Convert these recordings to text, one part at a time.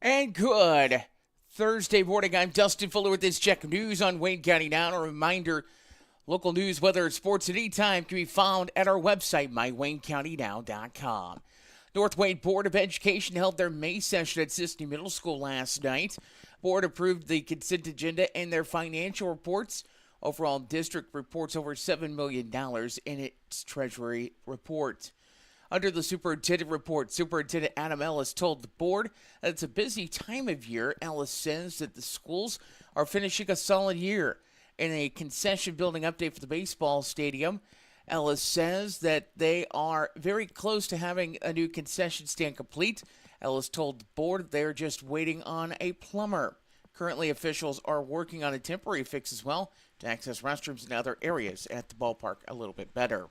And good Thursday morning. I'm Dustin Fuller with this check of news on Wayne County Now. A reminder, local news, weather, and sports at any time can be found at our website, mywaynecountynow.com. North Wayne Board of Education held their May session at Sisney Middle School last night. Board approved the consent agenda and their financial reports. Overall, district reports over $7 million in its treasury report. Under the superintendent report, Superintendent Adam Ellis told the board that it's a busy time of year. Ellis says that the schools are finishing a solid year. In a concession building update for the baseball stadium, Ellis says that they are very close to having a new concession stand complete. Ellis told the board they're just waiting on a plumber. Currently, officials are working on a temporary fix as well to access restrooms and other areas at the ballpark a little bit better.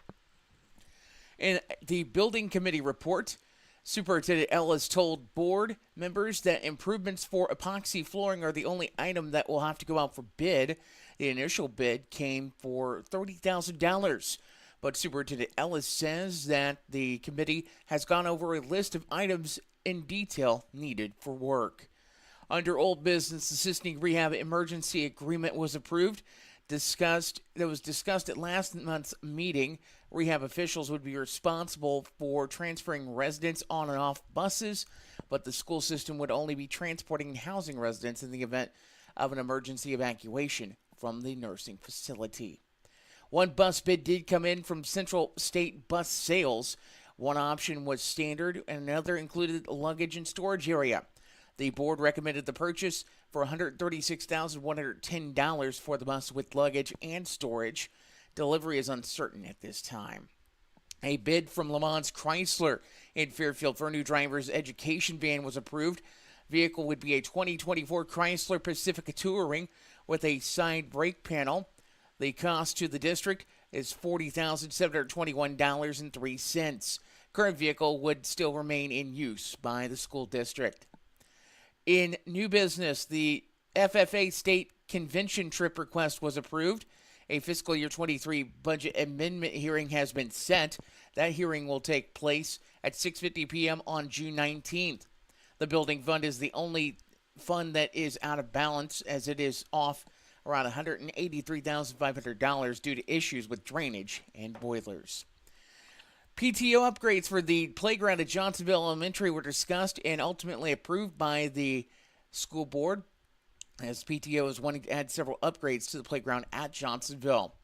In the building committee report, Superintendent Ellis told board members that improvements for epoxy flooring are the only item that will have to go out for bid. The initial bid came for $30,000. But Superintendent Ellis says that the committee has gone over a list of items in detail needed for work. Under old business, the Sisney Rehab Emergency Agreement was approved. Discussed at last month's meeting. Rehab officials would be responsible for transferring residents on and off buses, but the school system would only be transporting and housing residents in the event of an emergency evacuation from the nursing facility. One bus bid did come in from Central State Bus Sales. One option was standard, and another included luggage and storage area. The board recommended the purchase for $136,110 for the bus with luggage and storage. Delivery is uncertain at this time. A bid from Lamont Chrysler in Fairfield for a new driver's education van was approved. Vehicle would be a 2024 Chrysler Pacifica Touring with a side brake panel. The cost to the district is $40,721.03. Current vehicle would still remain in use by the school district. In new business, the FFA state convention trip request was approved. A fiscal year 23 budget amendment hearing has been set. That hearing will take place at 6:50 p.m. on June 19th. The building fund is the only fund that is out of balance, as it is off around $183,500 due to issues with drainage and boilers. PTO upgrades for the playground at Johnsonville Elementary were discussed and ultimately approved by the school board, as PTO is wanting to add several upgrades to the playground at Johnsonville.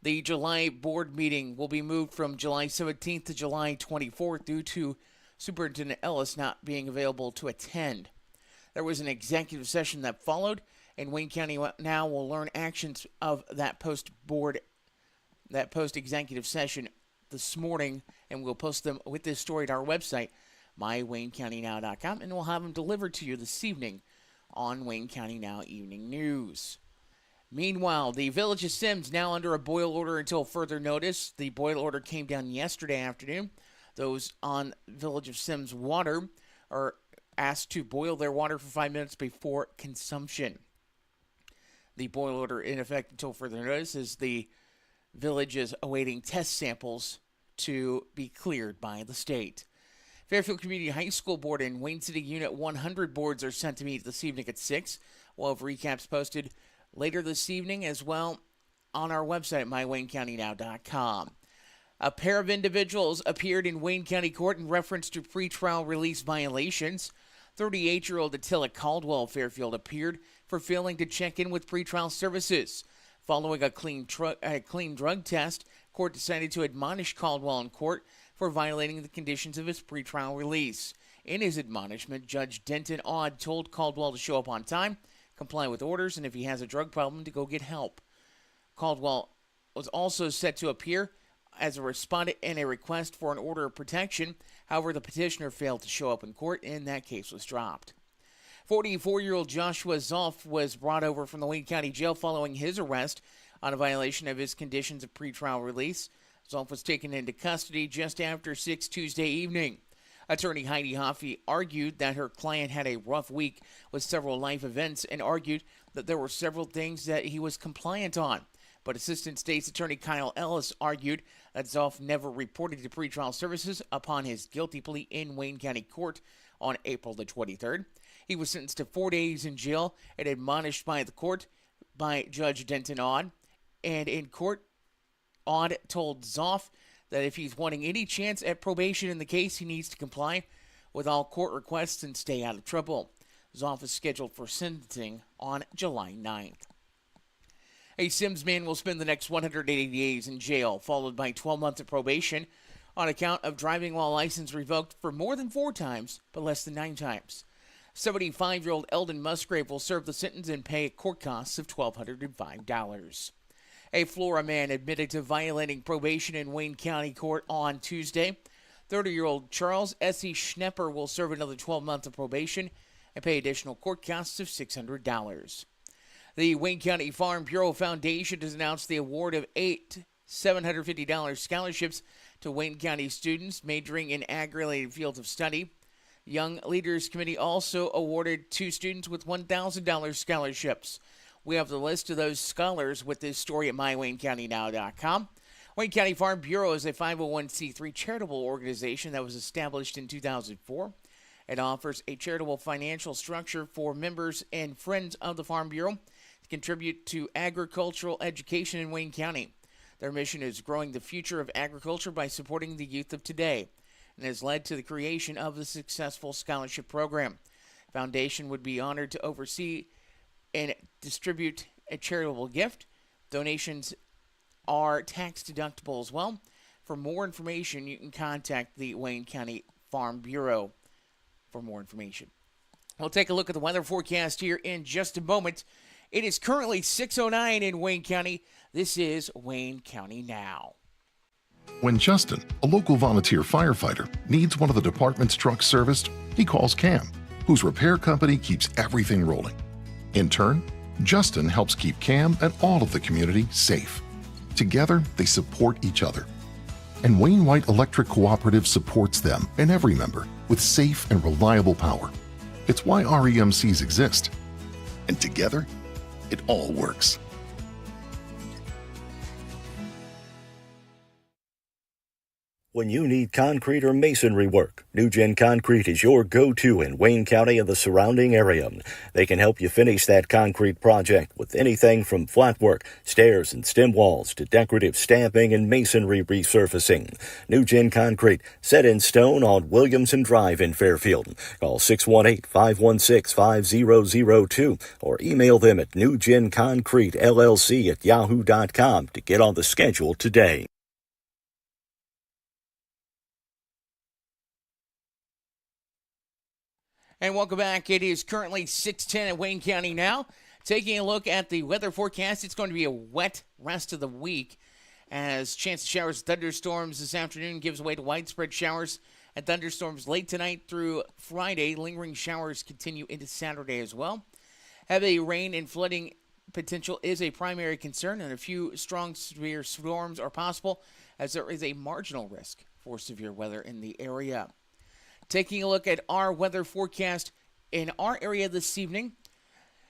The July board meeting will be moved from July 17th to July 24th due to Superintendent Ellis not being available to attend. There was an executive session that followed, and Wayne County Now will learn actions of that post-executive session this morning, and we'll post them with this story at our website, mywaynecountynow.com, and we'll have them delivered to you this evening on Wayne County Now Evening News. Meanwhile, the Village of Sims now under a boil order until further notice. The boil order came down yesterday afternoon. Those on Village of Sims water are asked to boil their water for 5 minutes before consumption. The boil order in effect until further notice is the village is awaiting test samples to be cleared by the state. Fairfield Community High School Board and Wayne City Unit 100 boards are set to meet this evening at 6. We'll have recaps posted later this evening as well on our website at mywaynecountynow.com. A pair of individuals appeared in Wayne County Court in reference to pretrial release violations. 38-year-old Attila Caldwell Fairfield appeared for failing to check in with pretrial services. Following a clean drug test, court decided to admonish Caldwell in court for violating the conditions of his pretrial release. In his admonishment, Judge Denton Odd told Caldwell to show up on time, comply with orders, and if he has a drug problem, to go get help. Caldwell was also set to appear as a respondent in a request for an order of protection. However, the petitioner failed to show up in court, and that case was dropped. 44-year-old Joshua Zolf was brought over from the Wayne County Jail following his arrest on a violation of his conditions of pretrial release. Zolf was taken into custody just after 6 Tuesday evening. Attorney Heidi Hoffey argued that her client had a rough week with several life events and argued that there were several things that he was compliant on. But Assistant State's Attorney Kyle Ellis argued that Zolf never reported to pretrial services upon his guilty plea in Wayne County Court on April the 23rd. He was sentenced to 4 days in jail and admonished by the court by Judge Denton Odd. And in court, Odd told Zoff that if he's wanting any chance at probation in the case, he needs to comply with all court requests and stay out of trouble. Zoff is scheduled for sentencing on July 9th. A Sims man will spend the next 180 days in jail, followed by 12 months of probation on account of driving while license revoked for more than 4 times, but less than 9 times. 75-year-old Eldon Musgrave will serve the sentence and pay court costs of $1,205. A Flora man admitted to violating probation in Wayne County Court on Tuesday. 30-year-old Charles S.E. Schnepper will serve another 12 months of probation and pay additional court costs of $600. The Wayne County Farm Bureau Foundation has announced the award of 8 $750 scholarships to Wayne County students majoring in ag-related fields of study. Young Leaders Committee also awarded 2 students with $1,000 scholarships. We have the list of those scholars with this story at mywaynecountynow.com. Wayne County Farm Bureau is a 501c3 charitable organization that was established in 2004. It offers a charitable financial structure for members and friends of the Farm Bureau to contribute to agricultural education in Wayne County. Their mission is growing the future of agriculture by supporting the youth of today, and has led to the creation of the successful scholarship program. Foundation would be honored to oversee and distribute a charitable gift. Donations are tax deductible as well. For more information, you can contact the Wayne County Farm Bureau for more information. We'll take a look at the weather forecast here in just a moment. It is currently 6:09 in Wayne County. This is Wayne County Now. When Justin, a local volunteer firefighter, needs one of the department's trucks serviced, he calls Cam, whose repair company keeps everything rolling. In turn, Justin helps keep Cam and all of the community safe. Together, they support each other. And Wayne White Electric Cooperative supports them and every member with safe and reliable power. It's why REMCs exist. And together, it all works. When you need concrete or masonry work, NewGen Concrete is your go-to in Wayne County and the surrounding area. They can help you finish that concrete project with anything from flat work, stairs and stem walls to decorative stamping and masonry resurfacing. NewGen Concrete, set in stone on Williamson Drive in Fairfield. Call 618-516-5002 or email them at newgenconcretellc@yahoo.com to get on the schedule today. And welcome back. It is currently 6:10 at Wayne County Now. Taking a look at the weather forecast, it's going to be a wet rest of the week as chance of showers and thunderstorms this afternoon gives way to widespread showers and thunderstorms late tonight through Friday. Lingering showers continue into Saturday as well. Heavy rain and flooding potential is a primary concern, and a few strong severe storms are possible as there is a marginal risk for severe weather in the area. Taking a look at our weather forecast in our area this evening.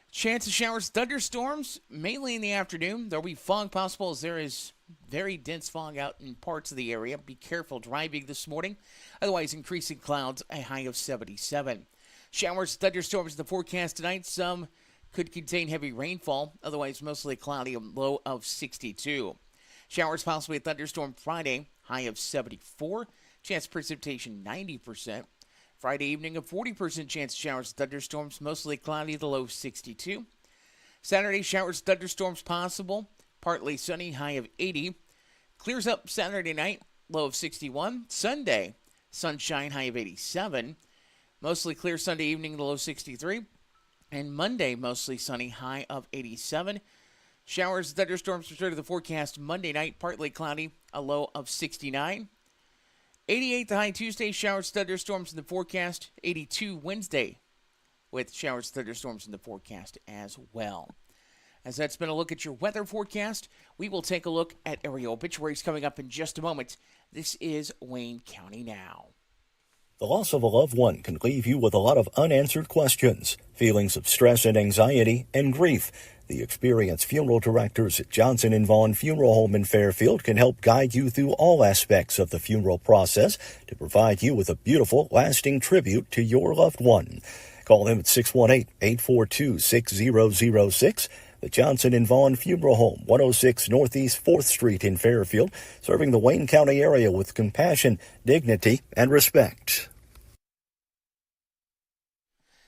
Chance of showers, thunderstorms, mainly in the afternoon. There will be fog possible as there is very dense fog out in parts of the area. Be careful driving this morning. Otherwise, increasing clouds, a high of 77. Showers, thunderstorms in the forecast tonight. Some could contain heavy rainfall. Otherwise, mostly cloudy, a low of 62. Showers, possibly a thunderstorm Friday, high of 74. Chance of precipitation 90%. Friday evening, a 40% chance of showers and thunderstorms, mostly cloudy, the low 62. Saturday, showers, thunderstorms possible, partly sunny, high of 80. Clears up Saturday night, low of 61. Sunday, sunshine, high of 87. Mostly clear Sunday evening, the low 63. And Monday, mostly sunny, high of 87. Showers and thunderstorms return to the forecast Monday night, partly cloudy, a low of 69. 88 the high Tuesday, showers, thunderstorms in the forecast. 82 Wednesday with showers, thunderstorms in the forecast as well. As that's been a look at your weather forecast, we will take a look at area obituaries coming up in just a moment. This is Wayne County Now. The loss of a loved one can leave you with a lot of unanswered questions, feelings of stress and anxiety, and grief. The experienced funeral directors at Johnson & Vaughn Funeral Home in Fairfield can help guide you through all aspects of the funeral process to provide you with a beautiful, lasting tribute to your loved one. Call them at 618-842-6006. The Johnson and Vaughn Funeral Home, 106 Northeast 4th Street in Fairfield, serving the Wayne County area with compassion, dignity, and respect.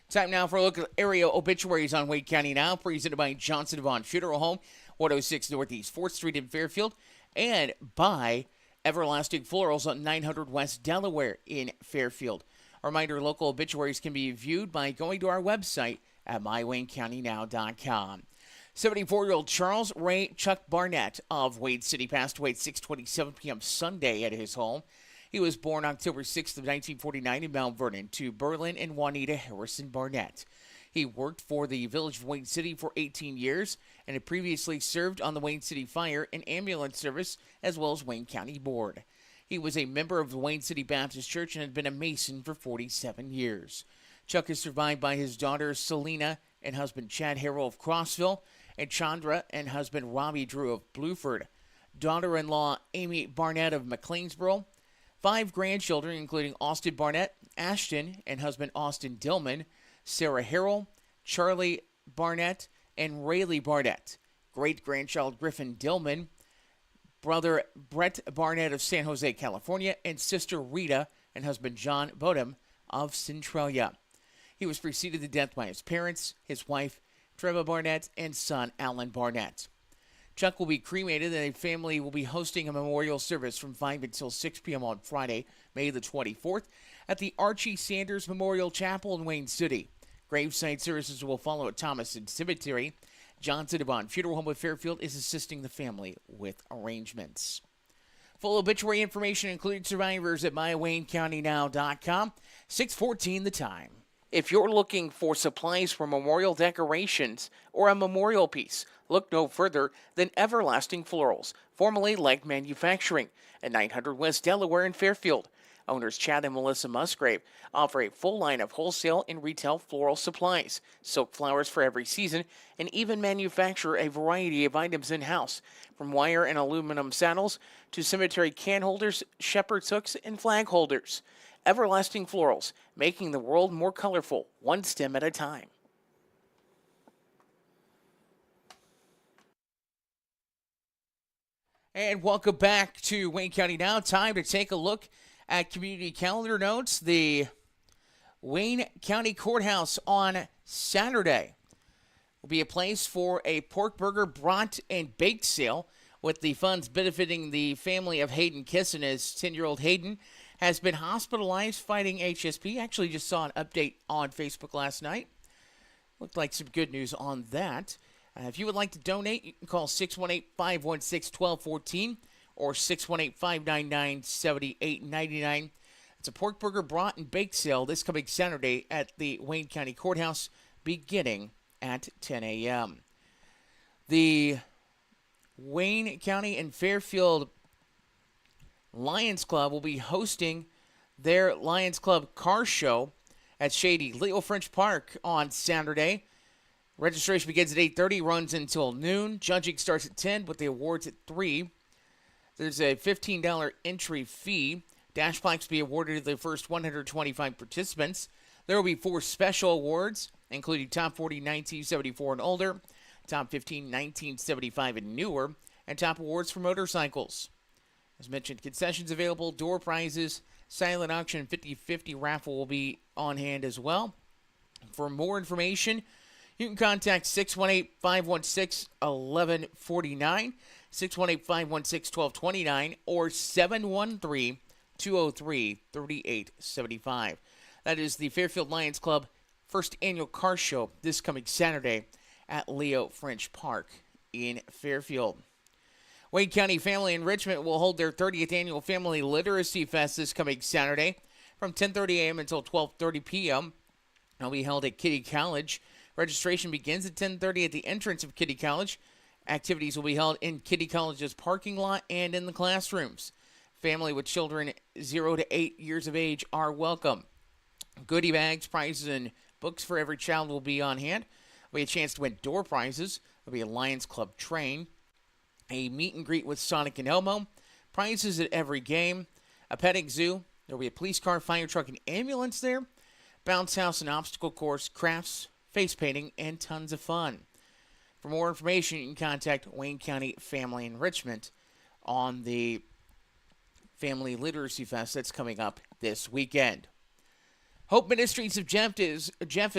Time now for a look at area obituaries on Wayne County Now, presented by Johnson and Vaughn Funeral Home, 106 Northeast 4th Street in Fairfield, and by Everlasting Florals on 900 West Delaware in Fairfield. A reminder, local obituaries can be viewed by going to our website at mywaynecountynow.com. 74-year-old Charles Ray Chuck Barnett of Wade City passed away at 6:27 p.m. Sunday at his home. He was born October 6th of 1949 in Mount Vernon to Berlin and Juanita Harrison Barnett. He worked for the Village of Wayne City for 18 years and had previously served on the Wayne City Fire and Ambulance Service as well as Wayne County Board. He was a member of the Wayne City Baptist Church and had been a Mason for 47 years. Chuck is survived by his daughter Selena and husband Chad Harrell of Crossville, and Chandra and husband Robbie Drew of Blueford, daughter-in-law Amy Barnett of McLeansboro, 5 grandchildren including Austin Barnett, Ashton and husband Austin Dillman, Sarah Harrell, Charlie Barnett, and Rayleigh Barnett, great-grandchild Griffin Dillman, brother Brett Barnett of San Jose, California, and sister Rita and husband John Bodum of Centralia. He was preceded to death by his parents, his wife, Treva Barnett, and son Alan Barnett. Chuck will be cremated, and a family will be hosting a memorial service from 5 until 6 p.m. on Friday, May the 24th, at the Archie Sanders Memorial Chapel in Wayne City. Graveside services will follow at Thomason Cemetery. Johnson and Vaughn Funeral Home of Fairfield is assisting the family with arrangements. Full obituary information, including survivors, at mywaynecountynow.com. 6:14 the time. If you're looking for supplies for memorial decorations or a memorial piece, look no further than Everlasting Florals, formerly Leg Manufacturing, at 900 West Delaware in Fairfield. Owners Chad and Melissa Musgrave offer a full line of wholesale and retail floral supplies, silk flowers for every season, and even manufacture a variety of items in-house, from wire and aluminum saddles to cemetery can holders, shepherd's hooks, and flag holders. Everlasting Florals, making the world more colorful, one stem at a time. And welcome back to Wayne County Now. Time to take a look at community calendar notes. The Wayne County Courthouse on Saturday will be a place for a pork burger, brat, and bake sale, with the funds benefiting the family of Hayden Kisson, as 10-year-old Hayden has been hospitalized fighting HSP. Actually just saw an update on Facebook last night. Looked like some good news on that. If you would like to donate, you can call 618-516-1214 or 618-599-7899. It's a pork burger, brat, and bake sale this coming Saturday at the Wayne County Courthouse beginning at 10 a.m. The Wayne County and Fairfield Lions Club will be hosting their Lions Club car show at Shady Leo French Park on Saturday. Registration begins at 8:30, runs until noon. Judging starts at 10, with the awards at 3. There's a $15 entry fee. Dash plaques will be awarded to the first 125 participants. There will be 4 special awards, including Top 40 1974 and older, Top 15 1975 and newer, and top awards for motorcycles. As mentioned, concessions available, door prizes, silent auction, 50-50 raffle will be on hand as well. For more information, you can contact 618-516-1149, 618-516-1229, or 713-203-3875. That is the Fairfield Lions Club first annual car show this coming Saturday at Leo French Park in Fairfield. Wayne County Family Enrichment will hold their 30th annual Family Literacy Fest this coming Saturday from 10:30 a.m. until 12:30 p.m. It'll be held at Kitty College. Registration begins at 10:30 at the entrance of Kitty College. Activities will be held in Kitty College's parking lot and in the classrooms. Family with children 0 to 8 years of age are welcome. Goodie bags, prizes, and books for every child will be on hand. There'll be a chance to win door prizes. There'll be a Lions Club train, a meet and greet with Sonic and Elmo, prizes at every game, a petting zoo. There'll be a police car, fire truck, and ambulance there. bounce house and obstacle course, crafts, face painting, and tons of fun. For more information, you can contact Wayne County Family Enrichment on the Family Literacy Fest that's coming up this weekend. Hope Ministries of Jeff is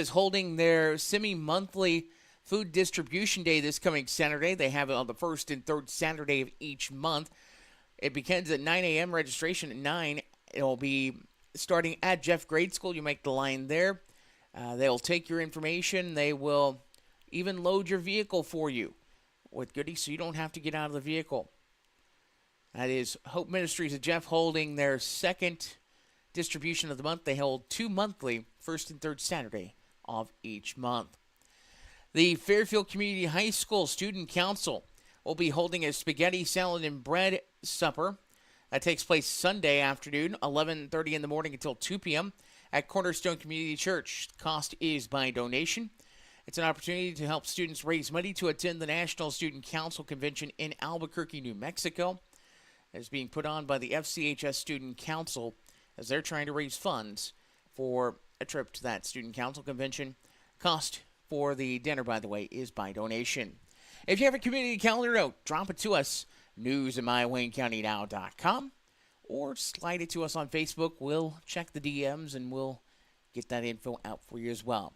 holding their semi-monthly food distribution day this coming Saturday. They have it on the first and third Saturday of each month. It begins at 9 a.m. Registration at 9. It will be starting at Jeff Grade School. You make the line there. They'll take your information. They will even load your vehicle for you with goodies so you don't have to get out of the vehicle. That is Hope Ministries of Jeff holding their second distribution of the month. They hold 2 monthly, first and third Saturday of each month. The Fairfield Community High School Student Council will be holding a spaghetti, salad, and bread supper. That takes place Sunday afternoon, 11:30 in the morning until 2 p.m. at Cornerstone Community Church. Cost is by donation. It's an opportunity to help students raise money to attend the National Student Council Convention in Albuquerque, New Mexico. It's being put on by the FCHS Student Council as they're trying to raise funds for a trip to that Student Council Convention. Cost for the dinner, by the way, is by donation. If you have a community calendar note, drop it to us, news@mywaynecountynow.com, or slide it to us on Facebook. We'll check the DMs and we'll get that info out for you as well.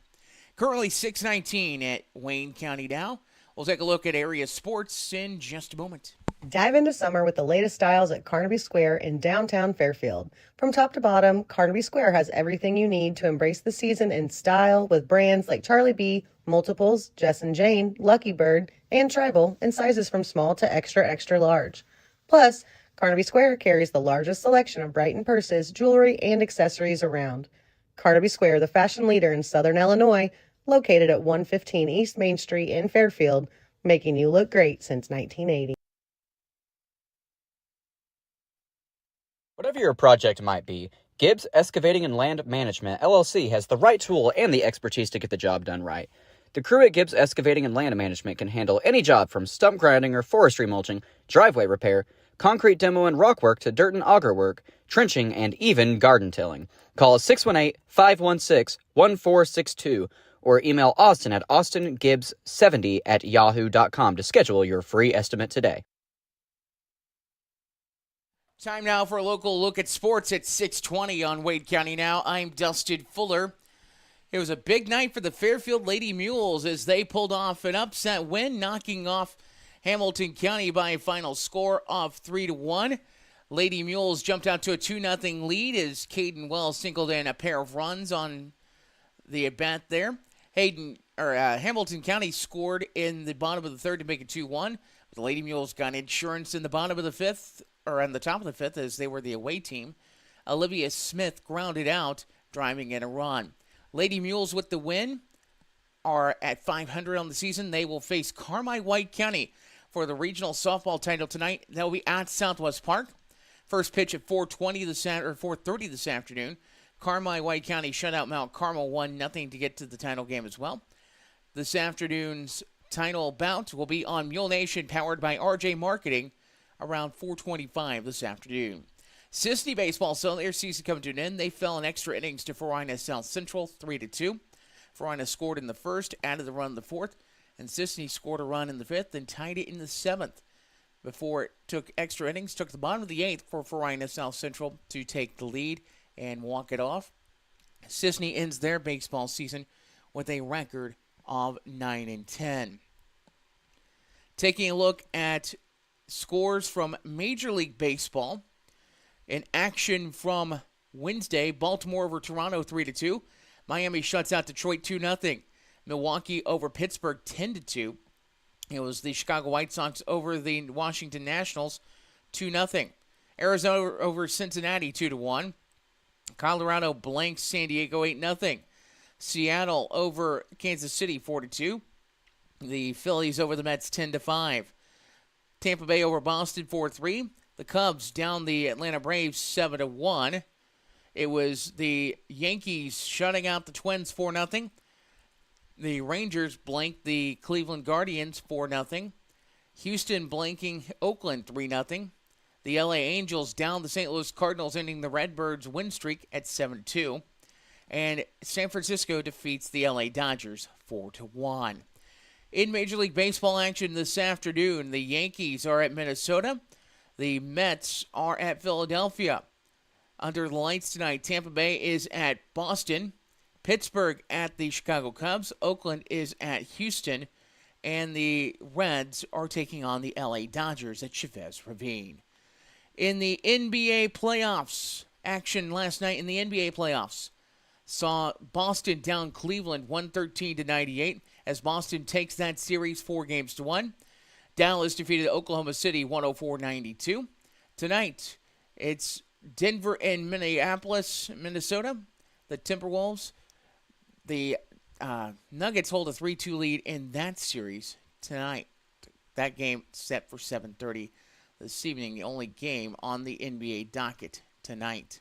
Currently 6:19 at Wayne County Now. We'll take a look at area sports in just a moment. Dive into summer with the latest styles at Carnaby Square in downtown Fairfield. From top to bottom, Carnaby Square has everything you need to embrace the season in style with brands like Charlie B, Multiples, Jess and Jane, Lucky Bird, and Tribal in sizes from small to extra, extra large. Plus, Carnaby Square carries the largest selection of Brighton purses, jewelry, and accessories around. Carnaby Square, the fashion leader in Southern Illinois, located at 115 East Main Street in Fairfield, making you look great since 1980. Whatever your project might be, Gibbs Excavating and Land Management, LLC has the right tool and the expertise to get the job done right. The crew at Gibbs Excavating and Land Management can handle any job from stump grinding or forestry mulching, driveway repair, concrete demo and rock work to dirt and auger work, trenching, and even garden tilling. Call 618-516-1462 or email Austin at austingibbs70@yahoo.com to schedule your free estimate today. Time now for a local look at sports at 6:20 on Wade County Now. I'm Dustin Fuller. It was a big night for the Fairfield Lady Mules as they pulled off an upset win, knocking off Hamilton County by a final score of 3-1. Lady Mules jumped out to a 2-0 lead as Caden Wells singled in a pair of runs on the at-bat there. Hamilton County scored in the bottom of the third to make it 2-1. The Lady Mules got insurance in the bottom of the fifth, or on the top of the fifth, as they were the away team. Olivia Smith grounded out, driving in a run. Lady Mules with the win are at 500 on the season. They will face Carmi White County for the regional softball title tonight. That will be at Southwest Park. First pitch at 4:30 this afternoon. Carmi White County shut out Mount Carmel 1-0 to get to the title game as well. This afternoon's title bout will be on Mule Nation, powered by RJ Marketing, around 4:25 this afternoon. Sisney baseball saw their season come to an end. They fell in extra innings to Farina South Central 3-2. Farina scored in the first, added the run in the fourth, and Sisney scored a run in the fifth and tied it in the seventh. Before it took extra innings, took the bottom of the eighth for Farina South Central to take the lead and walk it off. Sisney ends their baseball season with a record of 9-10. Taking a look at scores from Major League Baseball. In action from Wednesday, Baltimore over Toronto 3-2. Miami shuts out Detroit 2-0. Milwaukee over Pittsburgh 10-2. It was the Chicago White Sox over the Washington Nationals 2-0. Arizona over Cincinnati 2-1. Colorado blanks San Diego 8-0. Seattle over Kansas City 4-2. The Phillies over the Mets 10-5. Tampa Bay over Boston 4-3. The Cubs down the Atlanta Braves 7-1. It was the Yankees shutting out the Twins 4-0. The Rangers blanked the Cleveland Guardians 4-0. Houston blanking Oakland 3-0. The LA Angels down the St. Louis Cardinals, ending the Redbirds' win streak at 7-2. And San Francisco defeats the LA Dodgers 4-1. In Major League Baseball action this afternoon, the Yankees are at Minnesota. The Mets are at Philadelphia. Under the lights tonight, Tampa Bay is at Boston. Pittsburgh at the Chicago Cubs. Oakland is at Houston. And the Reds are taking on the LA Dodgers at Chavez Ravine. In the NBA playoffs, action last night in the NBA playoffs saw Boston down Cleveland 113-98 as Boston takes that series 4-1. Dallas defeated Oklahoma City 104-92. Tonight, it's Denver and Minneapolis, Minnesota. The Timberwolves, the Nuggets hold a 3-2 lead in that series tonight. That game set for 7:30 this evening, the only game on the NBA docket tonight.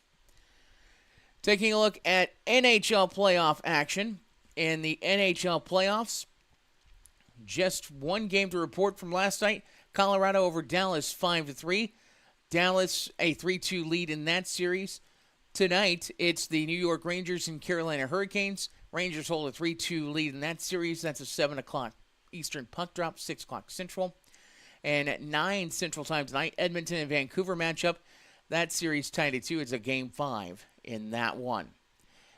Taking a look at NHL playoff action. In the NHL playoffs, just one game to report from last night. Colorado over Dallas 5-3. Dallas a 3-2 lead in that series. Tonight, it's the New York Rangers and Carolina Hurricanes. Rangers hold a 3-2 lead in that series. That's a 7 o'clock Eastern puck drop, 6 o'clock Central. And at 9 Central time tonight, Edmonton and Vancouver matchup. That series tied at 2. It's a Game 5 in that one.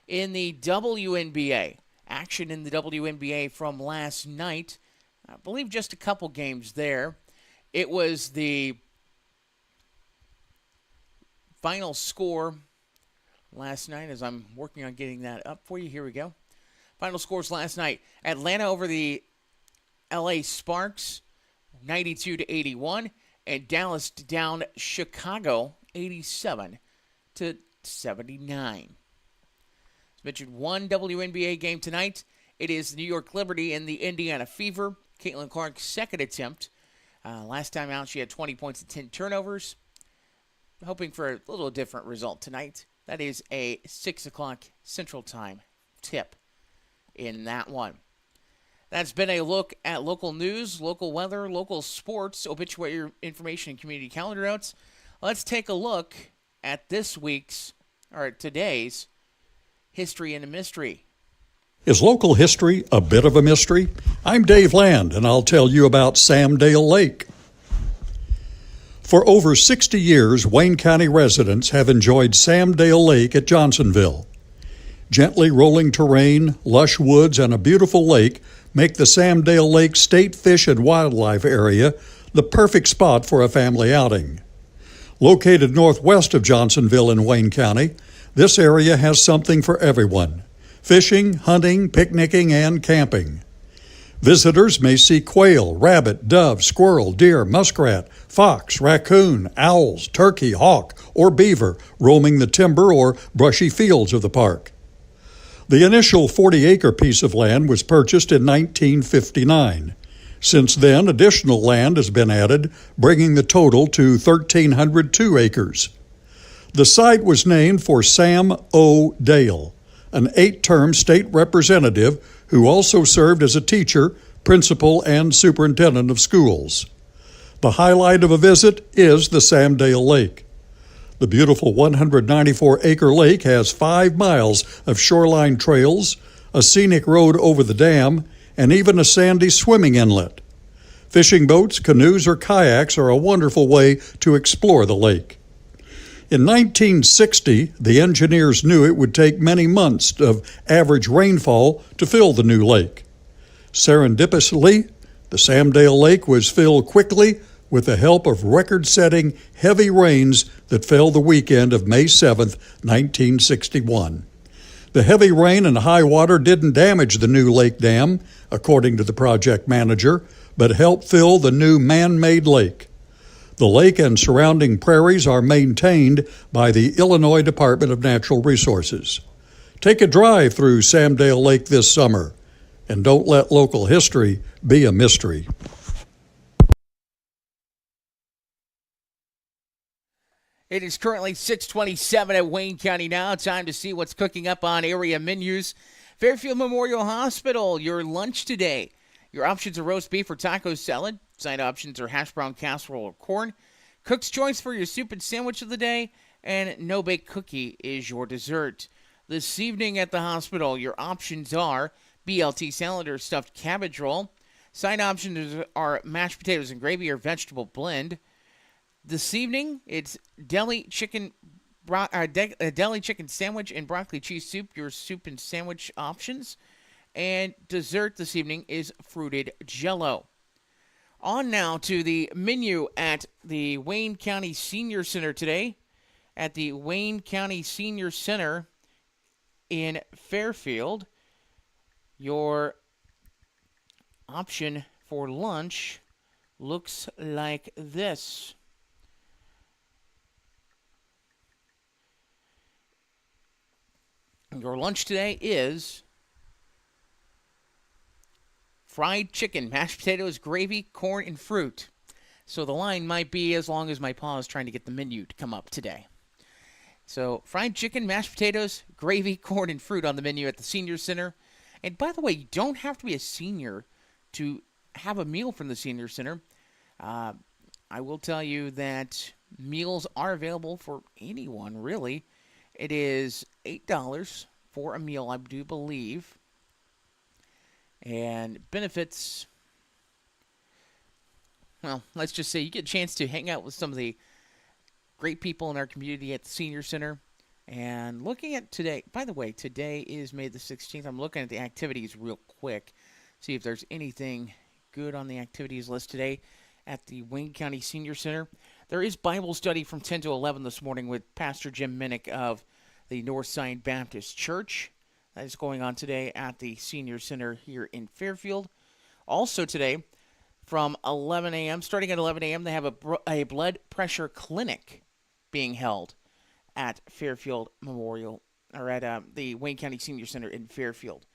In the WNBA, action in the WNBA from last night, I believe just a couple games there. It was the final score last night, as I'm working on getting that up for you. Here we go. Final scores last night. Atlanta over the LA Sparks, 92-81. And Dallas down Chicago, 87-79. As mentioned, one WNBA game tonight. It is New York Liberty and the Indiana Fever. Caitlin Clark's second attempt. Last time out, she had 20 points and 10 turnovers. Hoping for a little different result tonight. That is a 6 o'clock Central Time tip in that one. That's been a look at local news, local weather, local sports, obituary information, and community calendar notes. Let's take a look at today's History and a Mystery. Is local history a bit of a mystery? I'm Dave Land, and I'll tell you about Samdale Lake. For over 60 years, Wayne County residents have enjoyed Samdale Lake at Johnsonville. Gently rolling terrain, lush woods, and a beautiful lake make the Samdale Lake State Fish and Wildlife Area the perfect spot for a family outing. Located northwest of Johnsonville in Wayne County, this area has something for everyone: fishing, hunting, picnicking, and camping. Visitors may see quail, rabbit, dove, squirrel, deer, muskrat, fox, raccoon, owls, turkey, hawk, or beaver roaming the timber or brushy fields of the park. The initial 40-acre piece of land was purchased in 1959. Since then, additional land has been added, bringing the total to 1,302 acres. The site was named for Sam O. Dale, an 8-term state representative who also served as a teacher, principal, and superintendent of schools. The highlight of a visit is the Samdale Lake. The beautiful 194-acre lake has 5 miles of shoreline trails, a scenic road over the dam, and even a sandy swimming inlet. Fishing boats, canoes, or kayaks are a wonderful way to explore the lake. In 1960, the engineers knew it would take many months of average rainfall to fill the new lake. Serendipitously, the Samdale Lake was filled quickly with the help of record-setting heavy rains that fell the weekend of May 7, 1961. The heavy rain and high water didn't damage the new lake dam, according to the project manager, but helped fill the new man-made lake. The lake and surrounding prairies are maintained by the Illinois Department of Natural Resources. Take a drive through Samdale Lake this summer, and don't let local history be a mystery. It is currently 6:27 at Wayne County now. Time to see what's cooking up on area menus. Fairfield Memorial Hospital, your lunch today. Your options are roast beef or taco salad. Side options are hash brown casserole or corn. Cook's choice for your soup and sandwich of the day. And no-bake cookie is your dessert. This evening at the hospital, your options are BLT salad or stuffed cabbage roll. Side options are mashed potatoes and gravy or vegetable blend. This evening, it's deli chicken sandwich and broccoli cheese soup, your soup and sandwich options. And dessert this evening is fruited jello. On now to the menu at the Wayne County Senior Center today. At the Wayne County Senior Center in Fairfield, your option for lunch looks like this. Your lunch today is fried chicken, mashed potatoes, gravy, corn, and fruit. So the line might be as long as my paw is trying to get the menu to come up today. So fried chicken, mashed potatoes, gravy, corn, and fruit on the menu at the Senior Center. And by the way, you don't have to be a senior to have a meal from the Senior Center. I will tell you that meals are available for anyone, really. It is $8 for a meal, I do believe. And benefits, well, let's just say you get a chance to hang out with some of the great people in our community at the Senior Center. And looking at today, by the way, today is May the 16th. I'm looking at the activities real quick, see if there's anything good on the activities list today at the Wayne County Senior Center. There is Bible study from 10 to 11 this morning with Pastor Jim Minnick of the Northside Baptist Church. That is going on today at the Senior Center here in Fairfield. Also today, from 11 a.m., starting at 11 a.m., they have a blood pressure clinic being held at Fairfield Memorial, or at the Wayne County Senior Center in Fairfield.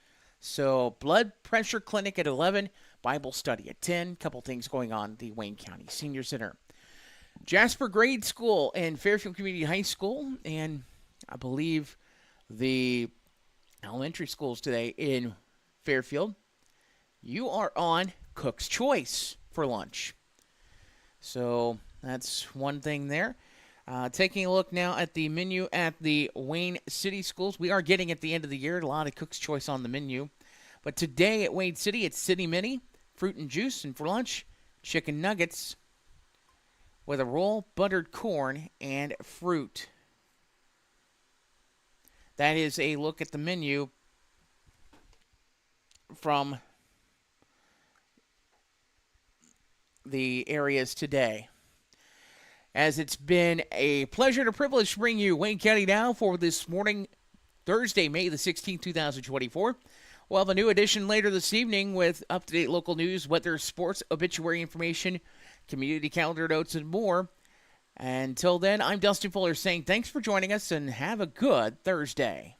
So blood pressure clinic at 11, Bible study at 10, couple things going on at the Wayne County Senior Center. Jasper Grade School and Fairfield Community High School, and I believe the elementary schools today in Fairfield, you are on Cook's Choice for lunch. So that's one thing there. Taking a look now at the menu at the Wayne City Schools. We are getting at the end of the year a lot of Cook's Choice on the menu. But today at Wayne City, it's City Mini, fruit and juice, and for lunch, chicken nuggets with a roll, buttered corn, and fruit. That is a look at the menu from the areas today. As it's been a pleasure and a privilege to bring you Wayne County Now for this morning, Thursday, May the 16th, 2024. We'll have a new edition later this evening with up-to-date local news, weather, sports, obituary information, community calendar notes, and more. Until then, I'm Dustin Fuller saying thanks for joining us and have a good Thursday.